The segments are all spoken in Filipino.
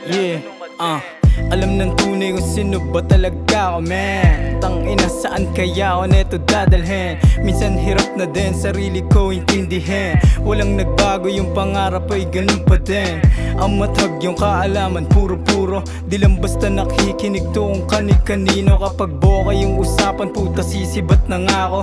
Yeah, alam ng tunay kung sino ba talaga ako, man. Tangina, saan kaya ako neto dadalhin? Minsan hirap na din, sarili ko intindihin. Walang nagbago, yung pangarap ay ganun pa din. Ang matag yung kaalaman, puro-puro. Di lang basta nakikinig to kung kani-kanino. Kapag boka yung usapan, puta sisibat na nga ako.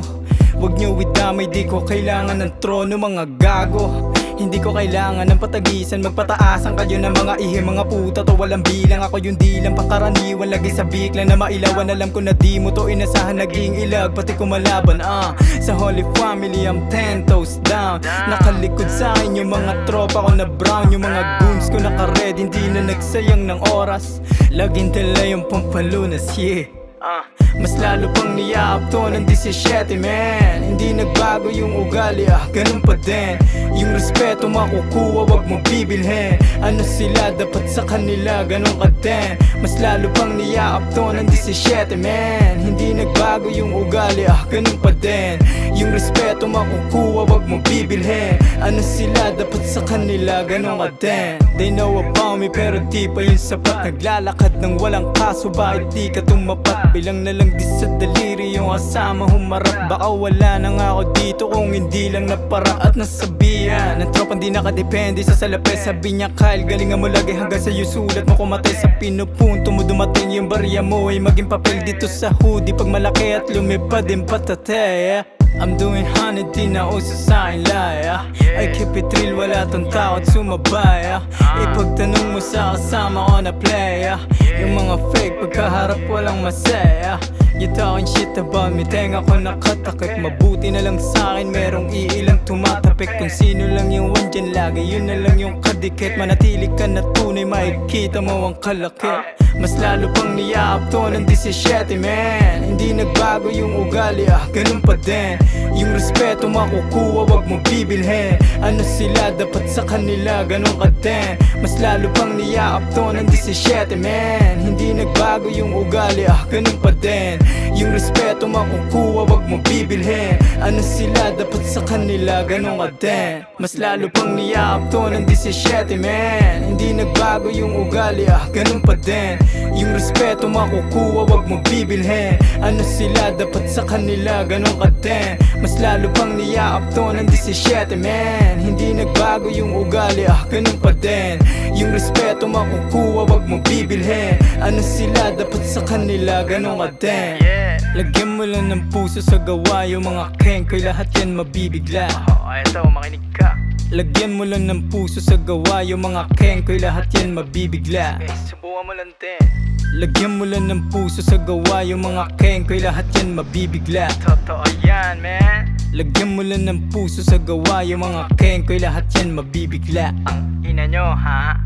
Huwag nyo idamay, di ko kailangan ng trono, mga gago. Hindi ko kailangan ng patagisan, magpataasan kayo ng mga ihe, mga puta to walang bilang. Ako yung di lang pangkaraniwan, lagi sa bigla na mailawan. Alam ko na di mo to inasahan, naging ilag, pati kumalaban. Sa Holy Family, I'm 10 toes down. Nakalikod sa akin yung mga tropa ko na brown. Yung mga goons ko naka-red, hindi na nagsayang ng oras. Laging dala yung pampalunas, yeah. Mas lalo pang niyakap to ng 17, man. Hindi nagbago yung ugali, ganun pa din. Yung respeto makukuha, wag mo bibilhin. Ano sila, dapat sa kanila, ganun ka din. Mas lalo pang niyakap to ng 17, man. Hindi nagbago yung ugali, ganun pa din. Yung respeto makukuha, wag mo bibilhin. Ano sila, dapat sa kanila, ganun ka din. They know about me pero di pa yun sapat. Naglalakad ng walang kaso, bakit di ka tumapat? Bilang na lang di sa daliri yung kasama humarap. Baka wala na nga ako dito kung hindi lang napara at nasabihan ng tropang di nakadepende sa salapi. Sabi niya Kyle, galingan mo lagi hanggang sa'yo sulat mo kumatay. Sa pinupunto mo dumating yung barya mo ay maging papel dito sa hoodie. Pag malaki at lumipad din patate, I'm doing 100, di na uso sa'kin laya. I keep it real, wala tong takot sumabay. Ipagtanong mo sa kasama ko na play. Yung mga fake, pagkaharap walang masaya. You talking shit about me, tenga ko nakatakip. Mabuti na lang sa'kin, merong iilang tumatapik. Kung sino lang yung one dyan lagi, yun na lang yung kadikit. Manatili ka na tunay, makikita mo ang kalaki. Mas lalo pang niyakap to ng 17, man. Hindi nagbago yung ugali, ganun pa din. Yung respeto makukuha, wag mo bibilhin. Ano sila, dapat sa kanila, ganun ka din. Mas lalo pang niyakap to ng 17, man. Hindi nagbago yung ugali, ganun pa din. Yung respeto makukuha, wag mo bibilhin. Ano sila, dapat sa kanila, ganun ka din. Mas lalo pang niyakap to ng 17, man. Hindi nagbago yung ugali, ganun pa din. Yung respeto makukuha, wag mo bibilhin. Ano sila, dapat sa kanila, ganun ka din. Mas lalo pang niyakap to ng 17, man. Hindi nagbago yung ugali, ganun pa din. Yung respeto makukuha, wag mo bibilhin. Ano sila, dapat sa kanila, ganun ka din. Lagyan mo lang ng puso sa gawa, yung mga kengkoy, lahat yan mabibigla. Eto, makinig ka. Lagyan mo lang ng puso sa gawa, yung mga kengkoy, lahat yan mabibigla. Subukan mo lang din. Lagyan mo lang ng puso sa gawa, yung mga kengkoy, lahat yan mabibigla. Totoo yan, man. Lagyan mo lang ng puso sa gawa, yung mga kengkoy, lahat yan mabibigla. Ina nyo, ha?